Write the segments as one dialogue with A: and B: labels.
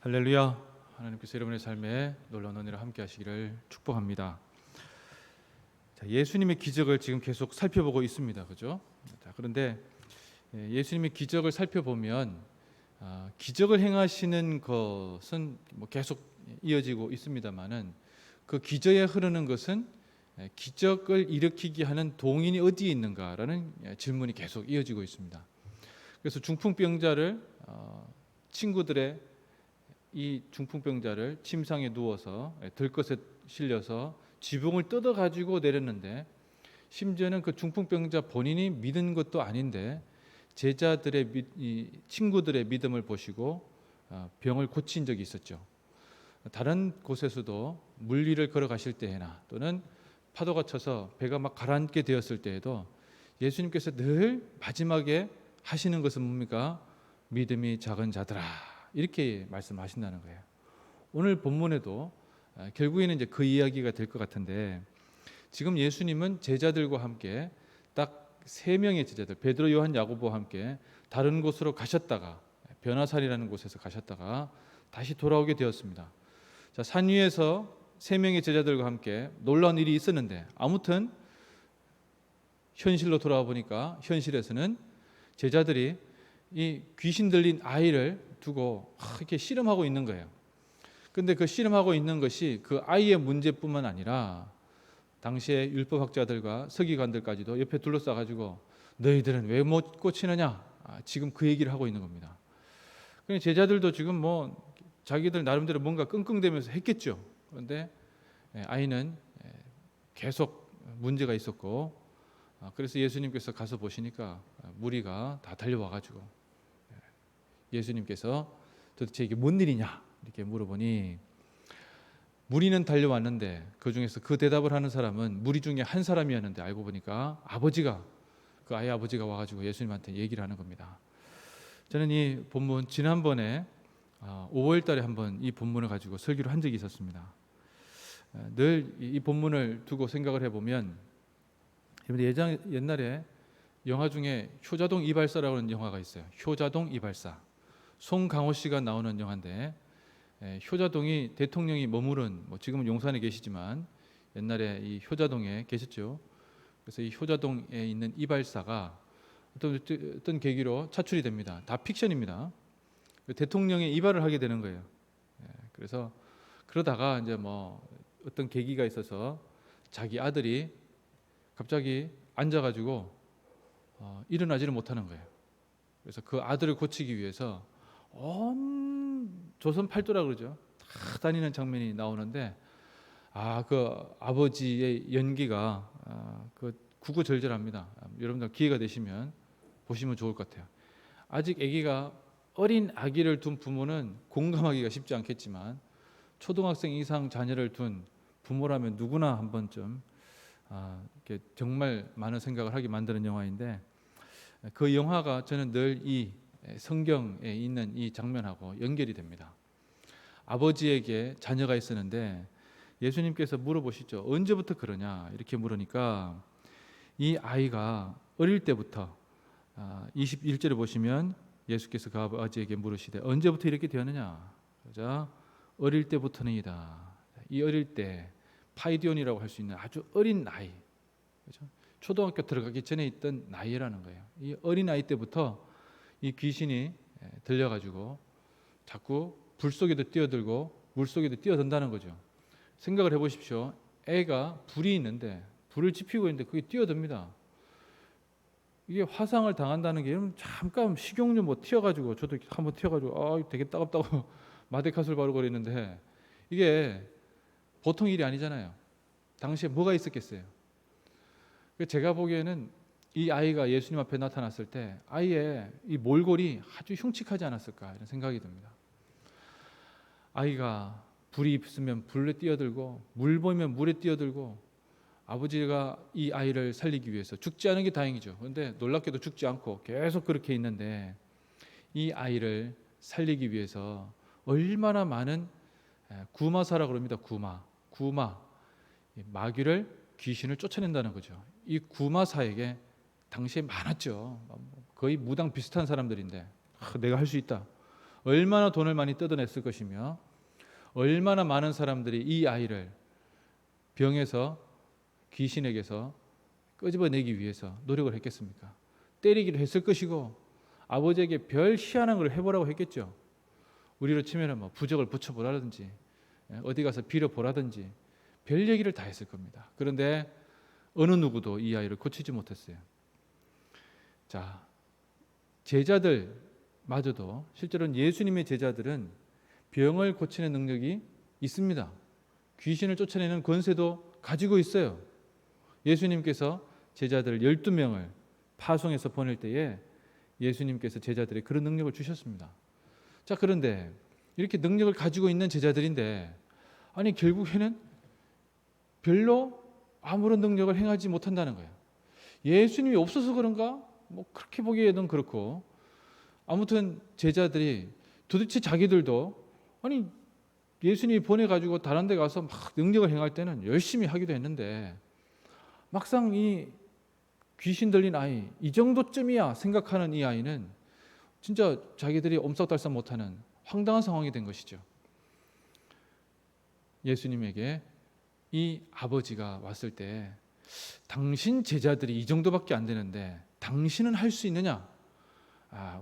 A: 할렐루야. 하나님께서 여러분의 삶에 놀라운 은혜를 함께 하시기를 축복합니다. 자, 예수님의 기적을 지금 계속 살펴보고 있습니다. 그죠? 자, 그런데 예수님의 기적을 살펴보면 기적을 행하시는 것은 계속 이어지고 있습니다만은 그 기저에 흐르는 것은 기적을 일으키게 하는 동인이 어디에 있는가라는 질문이 계속 이어지고 있습니다. 그래서 중풍병자를 친구들의 이 중풍병자를 침상에 누워서 들것에 실려서 지붕을 뜯어 가지고 내렸는데, 심지어는 그 중풍병자 본인이 믿은 것도 아닌데 제자들의 이 친구들의 믿음을 보시고 병을 고친 적이 있었죠. 다른 곳에서도 물 위를 걸어가실 때나 또는 파도가 쳐서 배가 막 가라앉게 되었을 때에도 예수님께서 늘 마지막에 하시는 것은 뭡니까? 믿음이 작은 자들아, 이렇게 말씀하신다는 거예요. 오늘 본문에도 결국에는 이제 그 이야기가 될 것 같은데, 지금 예수님은 제자들과 함께 딱 세 명의 제자들, 베드로, 요한, 야고보와 함께 다른 곳으로 가셨다가, 변화산이라는 곳에서 가셨다가 다시 돌아오게 되었습니다. 자, 산 위에서 세 명의 제자들과 함께 놀라운 일이 있었는데, 아무튼 현실로 돌아와 보니까 현실에서는 제자들이 이 귀신 들린 아이를 두고 이렇게 씨름하고 있는 거예요. 근데 그 씨름하고 있는 것이 그 아이의 문제뿐만 아니라 당시에 율법학자들과 서기관들까지도 옆에 둘러싸가지고 너희들은 왜 못 고치느냐, 지금 그 얘기를 하고 있는 겁니다. 그러니까 제자들도 지금 자기들 나름대로 뭔가 끙끙대면서 했겠죠. 그런데 아이는 계속 문제가 있었고, 그래서 예수님께서 가서 보시니까 무리가 다 달려와가지고 예수님께서 도대체 이게 뭔 일이냐 이렇게 물어보니, 무리는 달려왔는데 그 중에서 그 대답을 하는 사람은 무리 중에 한 사람이었는데, 알고 보니까 그 아이 아버지가 와가지고 예수님한테 얘기를 하는 겁니다. 저는 이 본문 지난번에 5월 달에 한번 이 본문을 가지고 설교를 한 적이 있었습니다. 늘 이 본문을 두고 생각을 해보면, 옛날에 영화 중에 효자동 이발사라는 영화가 있어요. 효자동 이발사. 송강호 씨가 나오는 영화인데, 효자동이 대통령이 머무른, 지금은 용산에 계시지만 옛날에 이 효자동에 계셨죠. 그래서 이 효자동에 있는 이발사가 어떤 계기로 차출이 됩니다. 다 픽션입니다. 대통령이 이발을 하게 되는 거예요. 그래서 그러다가 이제 어떤 계기가 있어서 자기 아들이 갑자기 앉아가지고 일어나지를 못하는 거예요. 그래서 그 아들을 고치기 위해서 온 조선 팔도라 그러죠. 다 다니는 장면이 나오는데, 그 아버지의 연기가 그 구구절절합니다. 여러분들 기회가 되시면 보시면 좋을 것 같아요. 아직 아기가, 어린 아기를 둔 부모는 공감하기가 쉽지 않겠지만 초등학생 이상 자녀를 둔 부모라면 누구나 한 번쯤 이렇게 정말 많은 생각을 하게 만드는 영화인데, 그 영화가 저는 늘 이 성경에 있는 이 장면하고 연결이 됩니다. 아버지에게 자녀가 있었는데 예수님께서 물어보시죠. 언제부터 그러냐 이렇게 물으니까, 이 아이가 어릴 때부터 21절에 보시면 예수께서 그 아버지에게 물으시되 언제부터 이렇게 되었느냐. 그러자 어릴 때부터는이다. 이 어릴 때, 파이디온이라고 할 수 있는 아주 어린 나이, 그렇죠? 초등학교 들어가기 전에 있던 나이라는 거예요. 이 어린 아이 때부터 이 귀신이 들려가지고 자꾸 불 속에도 뛰어들고 물 속에도 뛰어든다는 거죠. 생각을 해보십시오. 애가 불이 있는데, 불을 지피고 있는데 그게 뛰어듭니다. 이게 화상을 당한다는 게, 잠깐 식용유 튀어가지고, 저도 한번 튀어가지고 되게 따갑다고 마데카솔 바르고 그랬는데, 이게 보통 일이 아니잖아요. 당시에 뭐가 있었겠어요. 제가 보기에는 이 아이가 예수님 앞에 나타났을 때 아이의 이 몰골이 아주 흉측하지 않았을까, 이런 생각이 듭니다. 아이가 불이 있으면 불에 뛰어들고 물 보이면 물에 뛰어들고, 아버지가 이 아이를 살리기 위해서, 죽지 않은 게 다행이죠. 그런데 놀랍게도 죽지 않고 계속 그렇게 있는데, 이 아이를 살리기 위해서 얼마나 많은 구마사라고 합니다. 구마 마귀를, 귀신을 쫓아낸다는 거죠. 이 구마사에게 당시에 많았죠. 거의 무당 비슷한 사람들인데, 내가 할 수 있다, 얼마나 돈을 많이 뜯어냈을 것이며 얼마나 많은 사람들이 이 아이를 병에서 귀신에게서 끄집어내기 위해서 노력을 했겠습니까? 때리기도 했을 것이고 아버지에게 별 희한한 걸 해보라고 했겠죠. 우리로 치면은 뭐 부적을 붙여보라든지 어디 가서 빌어보라든지 별 얘기를 다 했을 겁니다. 그런데 어느 누구도 이 아이를 고치지 못했어요. 자, 제자들마저도 실제로는 예수님의 제자들은 병을 고치는 능력이 있습니다. 귀신을 쫓아내는 권세도 가지고 있어요. 예수님께서 제자들 12명을 파송해서 보낼 때에 예수님께서 제자들에 그런 능력을 주셨습니다. 자, 그런데 이렇게 능력을 가지고 있는 제자들인데 아니 결국에는 별로 아무런 능력을 행하지 못한다는 거예요. 예수님이 없어서 그런가? 뭐 그렇게 보기에는 그렇고 아무튼 제자들이 도대체 자기들도 아니 예수님이 보내가지고 다른 데 가서 막 능력을 행할 때는 열심히 하기도 했는데 막상 이 귀신 들린 아이 이 정도쯤이야 생각하는 이 아이는 진짜 자기들이 옴싹달싹 못하는 황당한 상황이 된 것이죠. 예수님에게 이 아버지가 왔을 때 당신 제자들이 이 정도밖에 안 되는데 당신은 할 수 있느냐?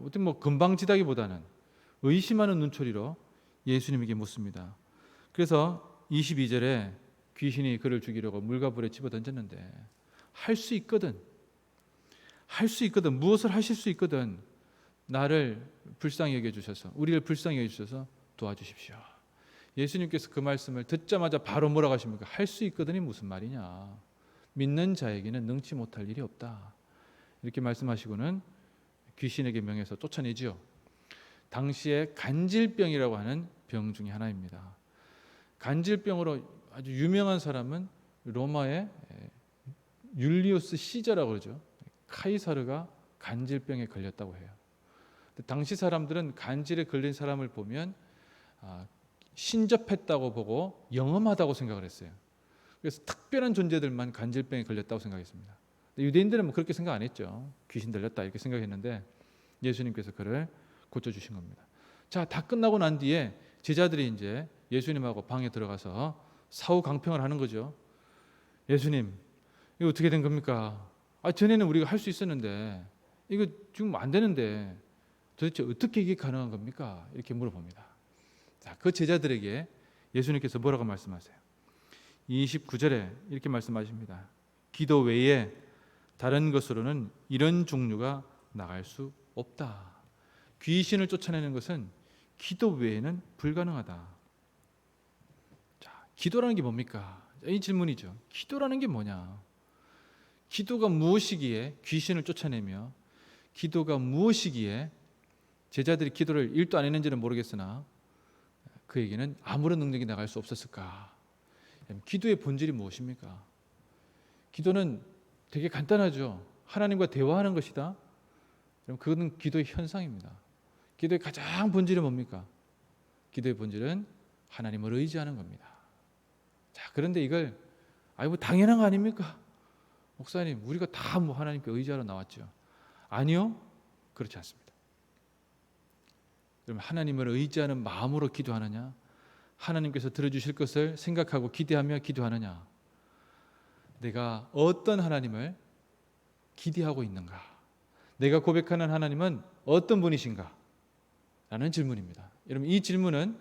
A: 어떤 뭐 금방지다기보다는 의심하는 눈초리로 예수님에게 묻습니다. 그래서 22절에 귀신이 그를 죽이려고 물과 불에 집어던졌는데 할 수 있거든. 무엇을 하실 수 있거든. 나를 불쌍히 여겨주셔서 우리를 불쌍히 여겨주셔서 도와주십시오. 예수님께서 그 말씀을 듣자마자 바로 뭐라고 하십니까? 할 수 있거든이 무슨 말이냐. 믿는 자에게는 능치 못할 일이 없다. 이렇게 말씀하시고는 귀신에게 명해서 쫓아내지요. 당시에 간질병이라고 하는 병 중에 하나입니다. 간질병으로 아주 유명한 사람은 로마의 율리우스 시저라고 그러죠. 카이사르가 간질병에 걸렸다고 해요. 당시 사람들은 간질에 걸린 사람을 보면 신접했다고 보고 영험하다고 생각을 했어요. 그래서 특별한 존재들만 간질병에 걸렸다고 생각했습니다. 유대인들은 뭐 그렇게 생각 안 했죠. 귀신 들렸다 이렇게 생각했는데 예수님께서 그를 고쳐주신 겁니다. 자, 다 끝나고 난 뒤에 제자들이 이제 예수님하고 방에 들어가서 사후강평을 하는 거죠. 예수님, 이거 어떻게 된 겁니까? 전에는 우리가 할 수 있었는데 이거 지금 안 되는데 도대체 어떻게 이게 가능한 겁니까? 이렇게 물어봅니다. 자, 그 제자들에게 예수님께서 뭐라고 말씀하세요? 29절에 이렇게 말씀하십니다. 기도 외에 다른 것으로는 이런 종류가 나갈 수 없다. 귀신을 쫓아내는 것은 기도 외에는 불가능하다. 자, 기도라는 게 뭡니까? 이 질문이죠. 기도라는 게 뭐냐? 기도가 무엇이기에 귀신을 쫓아내며 기도가 무엇이기에 제자들이 기도를 1도 안 했는지는 모르겠으나 그에게는 아무런 능력이 나갈 수 없었을까? 기도의 본질이 무엇입니까? 기도는 되게 간단하죠. 하나님과 대화하는 것이다. 그것은 기도의 현상입니다. 기도의 가장 본질은 뭡니까? 기도의 본질은 하나님을 의지하는 겁니다. 자, 그런데 이걸 뭐 당연한 거 아닙니까? 목사님, 우리가 다 뭐 하나님께 의지하러 나왔죠. 아니요, 그렇지 않습니다. 그럼 하나님을 의지하는 마음으로 기도하느냐? 하나님께서 들어주실 것을 생각하고 기대하며 기도하느냐? 내가 어떤 하나님을 기대하고 있는가? 내가 고백하는 하나님은 어떤 분이신가? 라는 질문입니다. 여러분, 이 질문은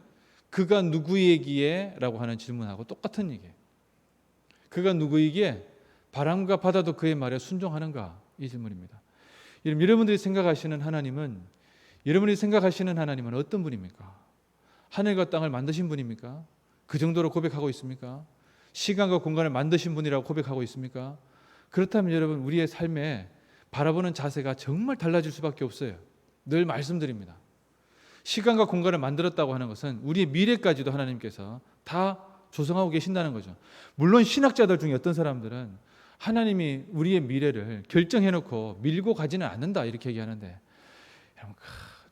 A: 그가 누구이기에? 라고 하는 질문하고 똑같은 얘기예요. 그가 누구이기에 바람과 바다도 그의 말에 순종하는가? 이 질문입니다. 여러분들이 생각하시는 하나님은 어떤 분입니까? 하늘과 땅을 만드신 분입니까? 그 정도로 고백하고 있습니까? 시간과 공간을 만드신 분이라고 고백하고 있습니까? 그렇다면 여러분, 우리의 삶에 바라보는 자세가 정말 달라질 수밖에 없어요. 늘 말씀드립니다. 시간과 공간을 만들었다고 하는 것은 우리의 미래까지도 하나님께서 다 조성하고 계신다는 거죠. 물론 신학자들 중에 어떤 사람들은 하나님이 우리의 미래를 결정해놓고 밀고 가지는 않는다 이렇게 얘기하는데,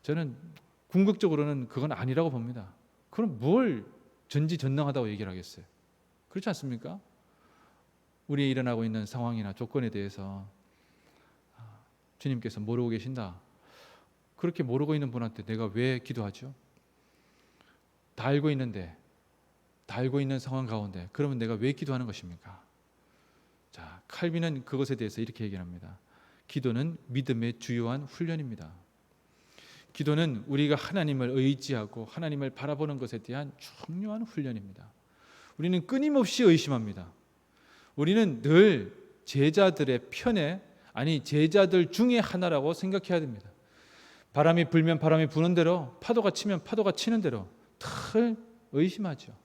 A: 저는 궁극적으로는 그건 아니라고 봅니다. 그럼 뭘 전지전능하다고 얘기를 하겠어요? 그렇지 않습니까? 우리의 일어나고 있는 상황이나 조건에 대해서 주님께서 모르고 계신다. 그렇게 모르고 있는 분한테 내가 왜 기도하죠? 다 알고 있는데, 다 알고 있는 상황 가운데 그러면 내가 왜 기도하는 것입니까? 자, 칼빈은 그것에 대해서 이렇게 얘기합니다. 기도는 믿음의 주요한 훈련입니다. 기도는 우리가 하나님을 의지하고 하나님을 바라보는 것에 대한 중요한 훈련입니다. 우리는 끊임없이 의심합니다. 우리는 늘 제자들의 편에, 아니 제자들 중에 하나라고 생각해야 됩니다. 바람이 불면 바람이 부는 대로, 파도가 치면 파도가 치는 대로 늘 의심하죠.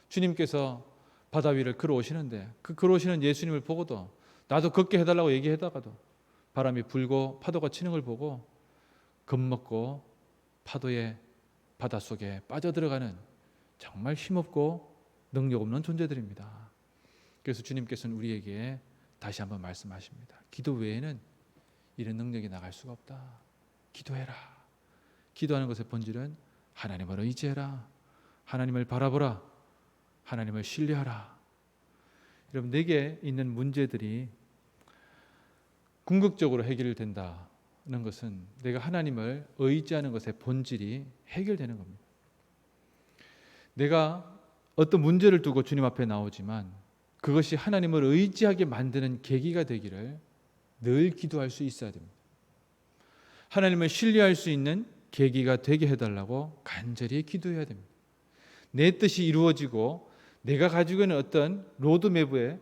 A: 주님께서 바다 위를 걸어오시는데 그 걸어오시는 예수님을 보고도 나도 걷게 해달라고 얘기하다가도 바람이 불고 파도가 치는 걸 보고 겁먹고 파도의 바닷속에 빠져들어가는 정말 힘없고 능력 없는 존재들입니다. 그래서 주님께서는 우리에게 다시 한번 말씀하십니다. 기도 외에는 이런 능력이 나갈 수가 없다. 기도해라. 기도하는 것의 본질은 하나님을 의지해라. 하나님을 바라보라. 하나님을 신뢰하라. 여러분, 내게 있는 문제들이 궁극적으로 해결된다는 것은 내가 하나님을 의지하는 것의 본질이 해결되는 겁니다. 내가 어떤 문제를 두고 주님 앞에 나오지만 그것이 하나님을 의지하게 만드는 계기가 되기를 늘 기도할 수 있어야 됩니다. 하나님을 신뢰할 수 있는 계기가 되게 해달라고 간절히 기도해야 됩니다. 내 뜻이 이루어지고 내가 가지고 있는 어떤 로드맵에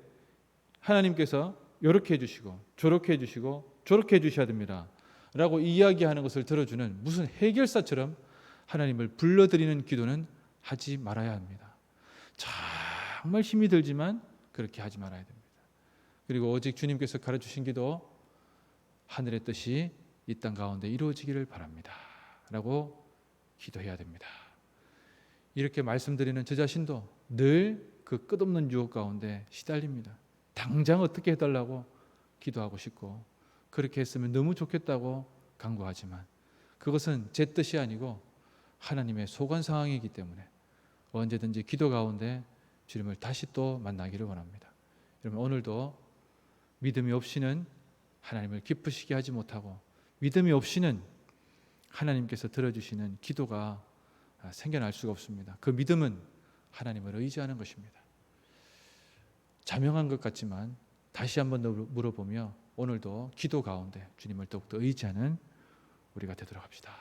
A: 하나님께서 이렇게 해주시고 저렇게 해주시고 저렇게 해주셔야 됩니다 라고 이야기하는 것을 들어주는 무슨 해결사처럼 하나님을 불러드리는 기도는 하지 말아야 합니다. 정말 힘이 들지만 그렇게 하지 말아야 됩니다. 그리고 오직 주님께서 가르치신 기도, 하늘의 뜻이 이 땅 가운데 이루어지기를 바랍니다 라고 기도해야 됩니다. 이렇게 말씀드리는 저 자신도 늘 그 끝없는 유혹 가운데 시달립니다. 당장 어떻게 해달라고 기도하고 싶고 그렇게 했으면 너무 좋겠다고 간구하지만 그것은 제 뜻이 아니고 하나님의 소관 상황이기 때문에 언제든지 기도 가운데 주님을 다시 또 만나기를 원합니다. 여러분, 오늘도 믿음이 없이는 하나님을 기쁘시게 하지 못하고 믿음이 없이는 하나님께서 들어주시는 기도가 생겨날 수가 없습니다. 그 믿음은 하나님을 의지하는 것입니다. 자명한 것 같지만 다시 한번 더 물어보며 오늘도 기도 가운데 주님을 더욱더 의지하는 우리가 되도록 합시다.